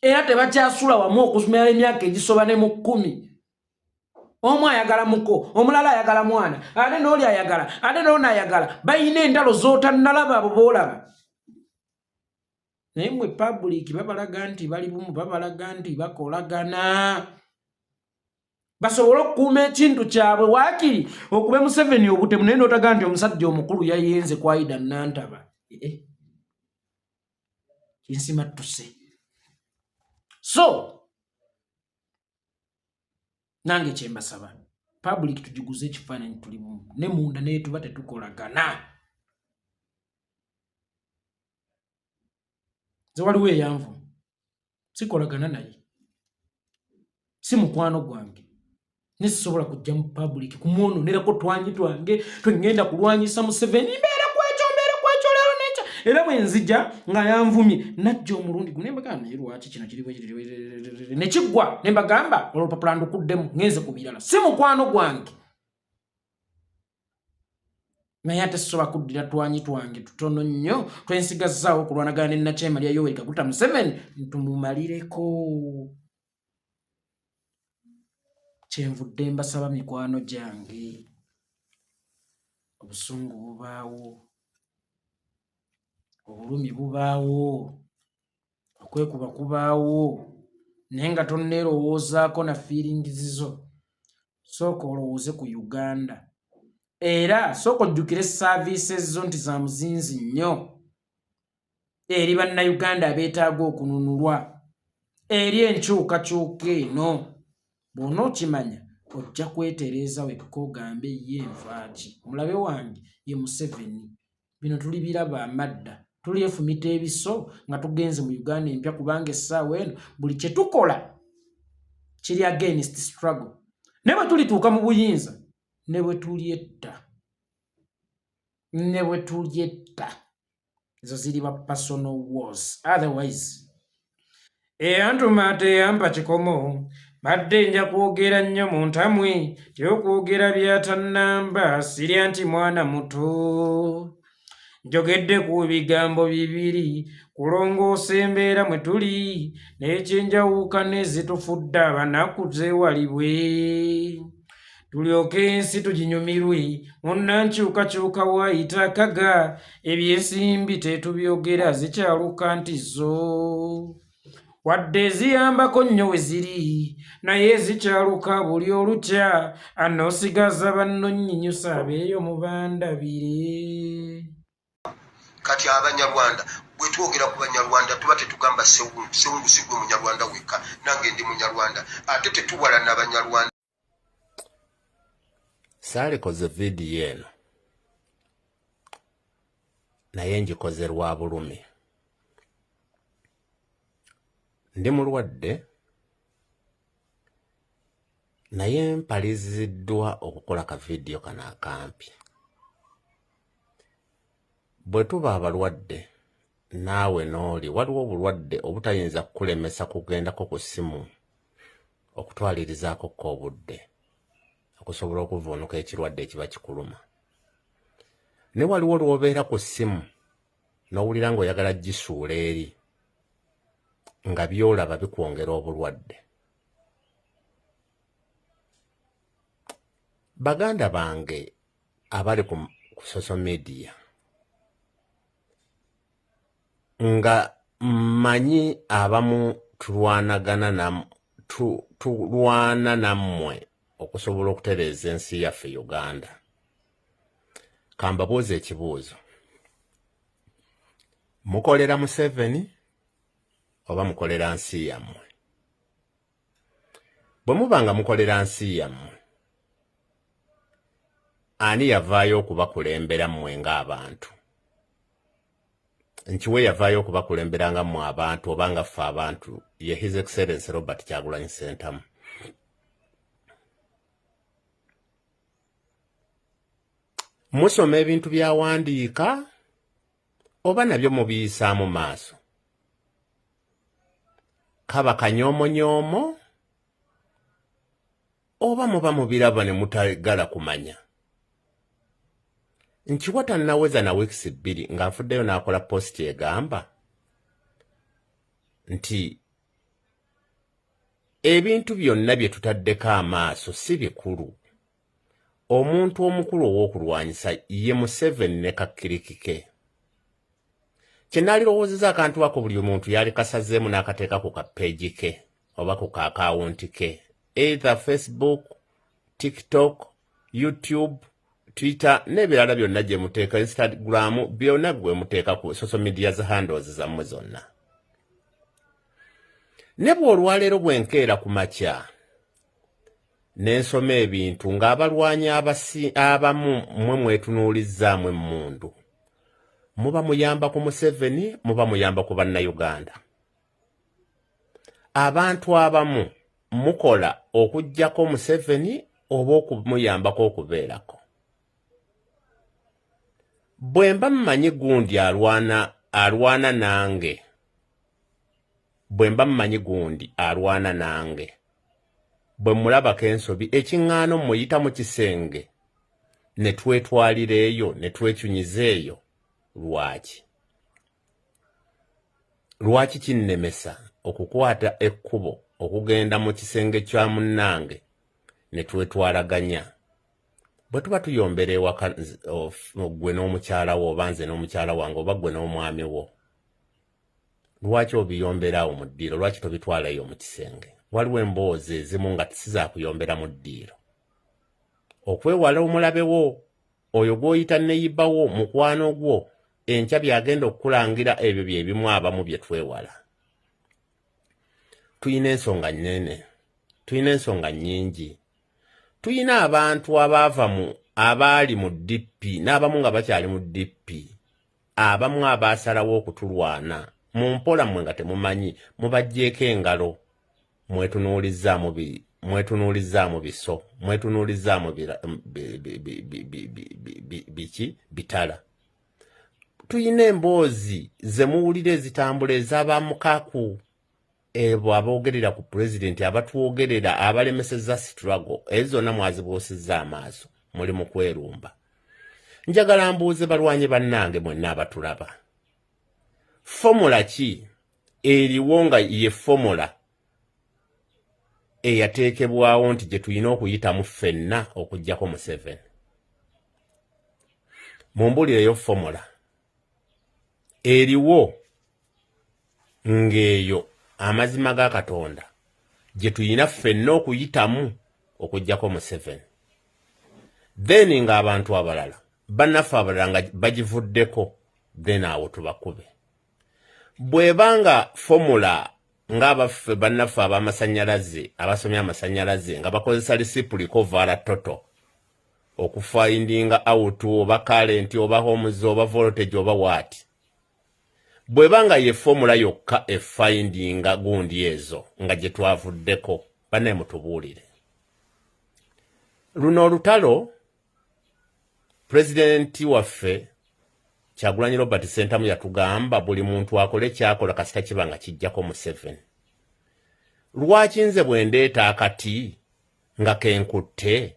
Era tebakyasula wamu okusumira emyaka egisoba ne mu 10. Omu ayagala muko, omulala ayagala mwana, ate n'oli ayagala, ate n'ono ayagala. Bayina entalo z'otannalaba abo boolaba. Naye mmwe public babalaga nti bali bumu, babalaga nti bakolagana. Basobola okukuuma ekintu kyabwe waakiri okube Museveni obutemu naye n'otaga nti omusajja omukulu yayenze ku Aida Nantaba. Kinsimattuse. So, nange kyembasaba public tujiguze ekifaananyi tuli bumu ne munda naye tuba tetukolagana. nze waliwo eyanvu sikolagana naye si mukwano gwange nesisobola kujja mu public kumwononerako twanyi twange twengenda kulwanyisa Museveni mbeera kwekyo leero nekya era bwe nzija nga yanvumye najja omulundi gunembagaa naye lwaki kino kiri nekiggwa nembagamba olupapula ndukuddemu ngenze ku birala si mukwano gwange naye ate sisobola kuddira twanyi twange tutono nnyo twensigazaawo kulwanagana ne Nakyema Yoweri Kaguta Museveni ntumumalireko kyenvudde mbasaba mikwano gyange obusungu bubaawo obulumi bubaawo okwekuba kubaawo naye nga tonneerowoozaako na feelings zo sooka olowooze ku Uganda era sooka ojjukire services zo nti za muzinzi nnyo eri bannayuganda abeetaaga okununulwa eri enkyukakyuka eno bw'ona okimanya ojja kwetereeza wekka ogambe ye nvaaki omulabe wange ye Museveni bino tuli biraba amadda tulyefumita ebiso nga tugenze mu Uganda empya kubanga essaawa eno buli kye tukola kiri against struggle ne bwe tulituuka mu buyinza ne bwe tulyetta ezo ziri ba personal wars otherwise eyantuma teyampa kikomo badde nja kwogera nnyo mu ntamwe tyokwogera byatannamba sirya nti mwana muto njogedde ku bigambo bibiri kulongoosa embeera mwe tuli n'ekyenjawuka nezitufudde abanaku zeewalibwe tulyoke ensi tuginyumirwe munnankyukakyuka waayita kaga ebyensimbi tetubyogera zikyaluka nti zo wadde eziyambako nnyo we ziri naye zikyaluka buli olukya anoosigaza banno nnyinyusa abeeyo mu bandabire kati abanyarwanda bwe twogera ku banyarwanda tuba tetugamba sewungusi gwe munyarwanda wekka nange ndi munyarwanda ate tetuwalana abanyarwanda saalikoze vidiyo eno naye njikoze lwa bulumi ndi mulwadde naye mpaliziddwa okukola ka vidiyo kano akampi bwe tuba abalwadde naawe n'oli waliwo obulwadde obutayinza kukulemesa kugendako ku ssimu okutwalirizaako ko obudde okusobola okuvuunuka ekirwadde ekiba kikuluma ne waliwo lw'obeera ku ssimu n'owulira ng'oyagala gisuula eri nga byolaba bikwongera obulwadde baganda bange abali ku social media nga mmanyi abamu tulwana nammwe okusobola okutereeza ensi yaffe Uganda kambabuuza ekibuuzo mukolera Museveni oba mukolera nsi yammwe bwe mubanga mukolera nsi yammwe ani yavaayo okubakulembera mmwe ng'abantu nkiwe yavaayo okubakulembera nga mmwe abantu oba nga ffe abantu ye His Excellency Robert Kyagulanyi Ssentamu musoma ebintu byawandiika oba nabyo mubiyisaamu maaso kaba kanyoomonyoomo oba muba mubiraba ne mutagala kumanya nkiwa tannaweza na weeks 2 nga nfuddeyo n'akola post egamba nti ebintu byonna bye tutaddeko amaaso si bikulu omuntu omukulu ow'okulwanyisa ye Museveni ne kakkiriki ke kye naalirowoozeza akantu ako buli muntu yali kasazeemu n'akateeka ku kapeegi ke oba ku kaakawunti ke either Facebook, TikTok, YouTube, Twitter n'ebirala byonna gye muteeka Instagram byonna gwe muteeka ku social media handles zammwe zonna ne bw'olwaleero bwenkeera ku makya n'ensoma ebintu ng'abalwanyi abamu mmwe mwetunuulizzaamu emmundu muba muyamba ku Museveni, muba muyamba ku bannayuganda. Abantu abamu mukola okujjako Museveni oba okumuyambako okubeerako. Bwe mba mmanyi gundi alwana nange, bwe mba mmanyi gundi alwana nange, bwe mulabako ensobi ekiŋŋaano muyita mu kisenge ne twetwalira eyo ne twekyunyiza eyo. Lwaki kinnemesa okukwata ekkubo okugenda mu kisenge kya munnange ne twetwalaganya? Bwe tuba tuyombera ewaka gwe n'omukyala wo oba nze n'omukyala wange oba gwe n'omwami wo, lwaki obiyomberawo mu ddiiro? Lwaki tobitwalayo mu kisenge? Waliwo emboozi ezimu nga tisizakuyombera mu ddiiro. Okwewala omulabe wo, oyo gw'oyita neyibawo, mukwano gwo, enkya byagenda okukulangira, ebyo bye bimu abamu bye twewala. Tuyina ensonga nnene, tuyina ensonga nnyingi. Tuyina abantu abaali mu DP n'abamu nga bakyali mu DP, abamu abaasalawo okutulwana mu mpola mmwe nga temumanyi, mubajjeeko engalo, mwetunuulizaamu biso, mwetunuulizaamu bitala. Tuyina emboozi ze muwulira ezitambula ez'abamukaku, ebo aboogerera ku pulezidenti, abatwogerera, abalemeseza struggle, ezo zonna mwazibuusizza amaaso, muli mu kwerumba. Njagala mbuuze balwanyi bannange mwenna abatulaba. Fomula ki eriwo nga ye fomula eyateekebwawo nti gye tulina okuyitamu ffenna okuggyako Museveni? Mumbulireyo fomula eriwo ng'eyo amazima ga Katonda gye tulina ffenna okuyitamu okuggyako Museveni. Then ng'abantu abalala bannaffe abalala nga bagivuddeko, then awo tubakube. Bwebanga fomula ng'abaffe bannaffe ab'amasannyalaze, abasomya amasannyalaze nga bakozesa reciprocal vala toto okufindinga out oba current oba ohms oba voltage oba what, bwebanga ye fomula yokka efindinga gundi ezo nga gye twavuddeko, banne mutubuulire. Luno olutalo pulezidenti waffe Kyagulanyi Robert Ssentamu yatugamba buli muntu akole kyakola kasita kiba nga kijjako Museveni. Lwaki nze bwe ndeeta akati nga kenkutte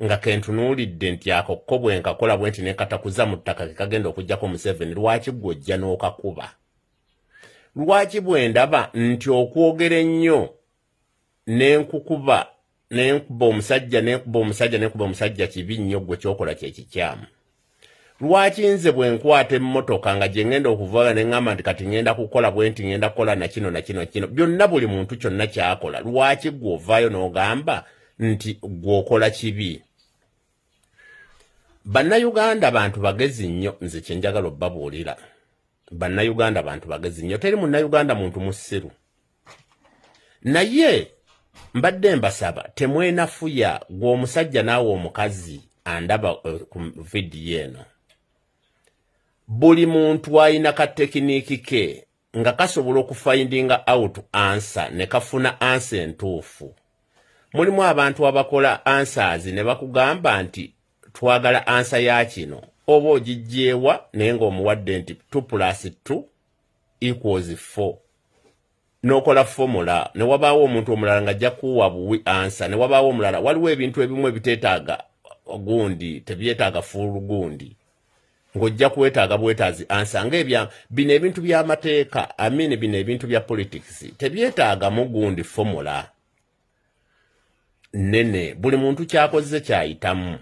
nga kentunuulidde nti ako ko bwe nkakola bwe nti ne katakuza mu ttaka ke kagenda okuggyako Museveni, lwaki gw'ojja n'okakuba? Lwaki bwe ndaba nti okwogera ennyo n'enkuba omusajja kibi nnyo, gwe kyokola kye kikyamu? Lwaki nze bwe nkwata emmotoka nga gye ngenda okuvaala ne ŋŋamba nti kati ngenda kukola bwe nti ngenda kukola na kino na kino kino, byonna buli muntu kyonna kyakola, lwaki gw'ovaayo n'ogamba nti gw'okola kibi? Bannayuganda bantu bagezi nnyo, nze kye njagala obbabuulira. Bannayuganda bantu bagezi nnyo, teri munnayuganda muntu musiru. Naye mbadde mbasaba temwenafuya, gw'omusajja naawe omukazi andaba ku vidiyo eno. Buli muntu alina katekiniiki ke nga kasobola okufindinga out answer ne kafuna answer entuufu. Mulimu abantu abakola answers ne bakugamba nti twagala answer ya kino, oba ogijjeewa naye ng'omuwadde nti 2+2 equals 4. N'okola formula, ne wabaawo omuntu omulala ng'ajja kuwa buwi answer, ne wabaawo omulala. Waliwo ebintu ebimu ebiteetaaga gundi, tebyetaaga full gundi, ng'ojja kwetaaga bwetaazi answer. Bino ebintu by'amateeka, bino ebintu bya politics tebyetaaga mu gundi formula nene. Buli muntu kyakoze kyayitamu.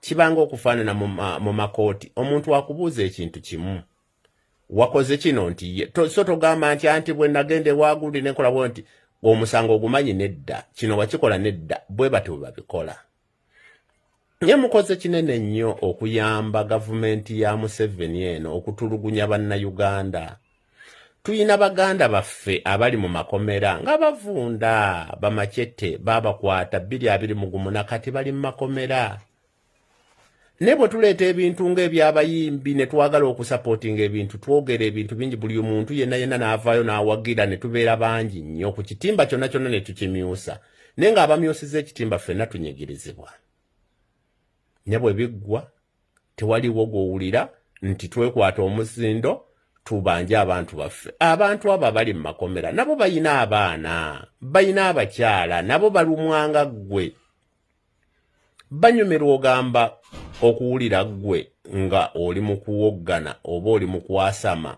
Kibanga okufaanana mu makooti, omuntu akubuuza ekintu kimu, wakoze kino nti ye, so togamba nti anti bwe nagende wagundi nekola bwe nti omusango ogumanyi nedda, kino wakikola nedda, bwe bati bwe babikola. Ye mukoze kinene nnyo okuyamba gavumenti ya Museveni eno okutulugunya bannayuganda. Tuyina baganda baffe abali mu makomera nga bavunda, bamachete, babakwata 221 kati bali mu makomera. Nebo tuleeta ebintu ng'ebyabayimbi ne twagala okusupportinga ebintu twogera ebintu bingi buli omuntu yenna n'avaayo n'awagira ne tubeera bangi nnyo ku kitimba kyonna ne tukimyusa naye ng'abamyusiza ekitimba ffenna tunyigirizibwa ne bwe biggwa tewaliwo gw'owulira nti twekwata omuzindo tubanje abantu baffe. Abantu abo bali mu makomera nabo bayina abaana bayina abakyala nabo balumwanga ggwe banyumirwa ogamba okuwulira ggwe nga oli mu kuwoggana oba oli mu kwasama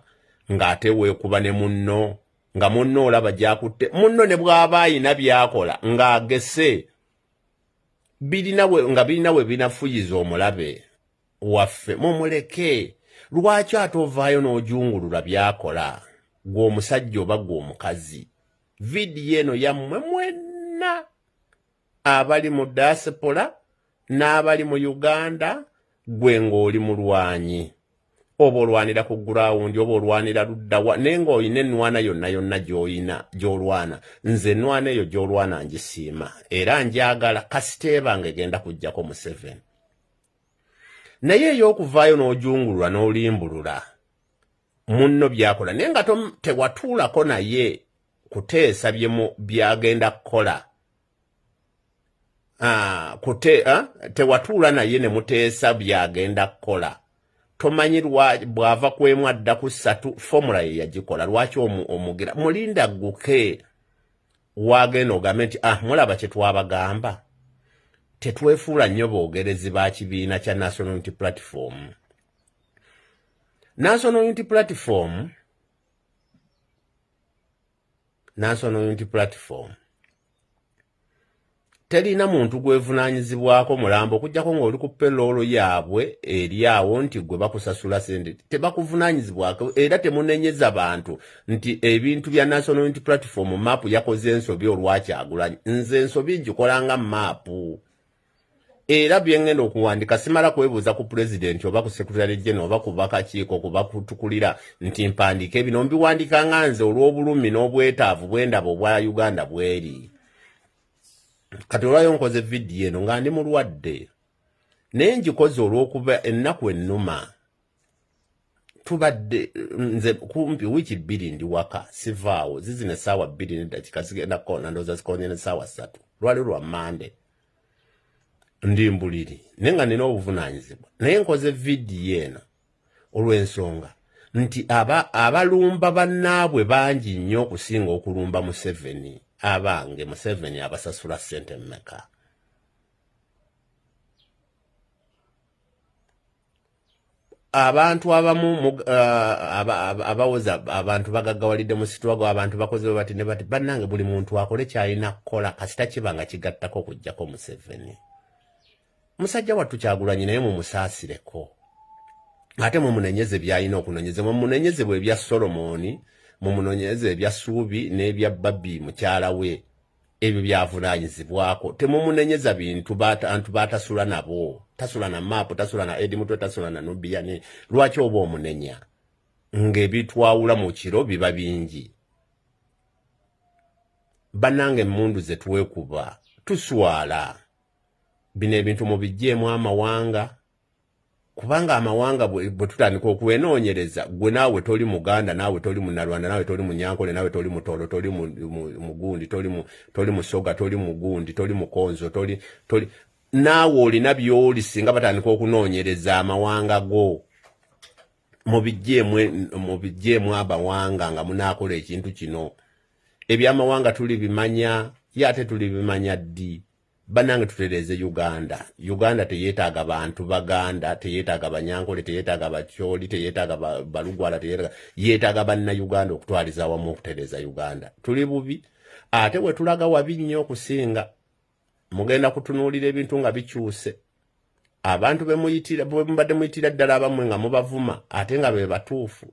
ng'ate weekuba ne munno nga munno olaba gy'akutte munno ne bw'aba ayina by'akola ng'agese birina we binafuyiza omulabe waffe mumuleke. Lwaki ate ovaayo n'ojungulula by'akola gw'omusajja oba gw'omukazi? Vidiyo eno yammwe mwenna abali mu diaspora n'abali mu Uganda gwe ng'oli mulwanyi oba olwanira ku gurawundi oba olwanira luddawa naye ng'olina ennwana yonna gy'olwana. Nze ennwana eyo gy'olwana ngisiima era njagala kasiteeba ng'egenda kujjako mu 7 naye ey'okuvaayo n'ojungulula n'olimbulula munno by'akola naye nga tewatuulako naye kuteesa by'agenda kukola. Tewatuula naye ne muteesa by'agenda kukola. Tomanyi bw'ava ku emu adda ku 3 formula ye yagikola. Lwaki omugira mulinda gguke wagenda ogambe nti mulaba kye twabagamba. Tetwefuula nnyo boogerezi ba kibiina kya National Unity Platform. National Unity Platform terina muntu gwevunaanyizibwako mulambo okujjako ng'oli ku peloolo yaabwe eri awo nti gwe bakusasula sente. Tebakuvunaanyizibwako era temunenyeza bantu nti ebintu bya National Unity Platform maapu yakoze ensobi olwakyagulanyi. Nze ensobi ngikolanga maapu era byengenda okuwandika simala kwebuuza ku president oba ku secretary general oba ku bakakiiko kuba kutukulira nti mpandiika ebino mbiwandikanga nze olw'obulumi n'obwetaavu bw'endaba obwa Uganda bweri. Kati olwayo nkoze vidiyo eno nga ndi mulwadde naye ngikoze olw'okuba ennaku ennuma tubadde nze kumpi wiiki 2 ndi waka sivaawo zizina essaawa 2 n'eddakiika zigenda kona ndowooza zikonye n'essaawa 3 lwali lwa Mande ndi mbuliri naye nga nina obuvunaanyizibwa naye nkoze vidiyo eno olw'ensonga nti abalumba bannaabwe bangi nnyo okusinga okulumba mu 7 abange mu 7 abasasula ssente mmeka. Abantu abamu abawoza abantu bagaggawalidde mu sitwago abantu bakoze bati ne bati bannange buli muntu akole kyalina kukola kasita kibanga kigattako okujjako mu 7. Musajja wattu Kyagulanyi naye mumusaasireko ate mumunenyeze byalina okunenyeze mumunenyeze bwe bya Solomoni mumunenyeze ebya Suubi n'ebya Babi mukyala we ebyo byavunaanyizibwako. Temumunenyeza bintu bantu batasula nabo tasula na maapu tasula na Edi Mutwe tasula na Nubiya lwaki oba omunenya ng'ebitwawula mu kiro biba bingi. Bannange emmundu ze twekuba tuswala bino ebintu mubijjeemu amawanga kubanga amawanga bwe tutandika okwenoonyereza gwe naawe toli Muganda naawe toli Munnalwanda naawe toli Munyankole naawe toli Mutolo toli Mugundi toli Musoga toli Mugundi toli Mukonzo toli naawe olina by'oli singa batandika okunoonyereza amawanga go mubijjeemu abawanga nga munaakola ekintu kino. Ebyamawanga tuli bimanya yate tuli bimanya ddi. Bannange tutereeze Uganda teyeetaaga bantu Baganda teyeetaaga Banyankole teyeetaaga Bakyoli teyeetaaga Balugwala yeetaaga banna Uganda okutwaliza awamu okutereeza Uganda. Tuli bubi ate we tulaga wabi nnyo okusinga. Mugenda kutunuulira ebintu nga bikyuse abantu bwe muyitira ddala abammwe nga mubavuma ate nga be batuufu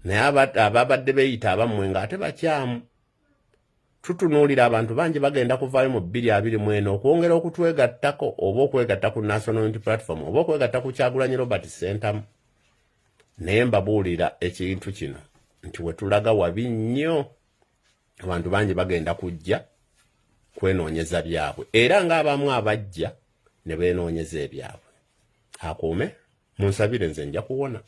naye ababadde beeyita abammwe nga ate bakyamu. Tutunuulira abantu bangi bagenda kuvaayo mu 2021 okwongera okutwegattako oba okwegatta ku National Unity Platform oba okwegatta ku Kyagulanyi Robert Center. Naye mbabuulira ekintu kino nti we tulaga wabi nnyo abantu bangi bagenda kujja kwenoonyeza byabwe era ng'abamu abajja ne beenoonyeza ebyabwe. akuume munsabire nze nja kuwona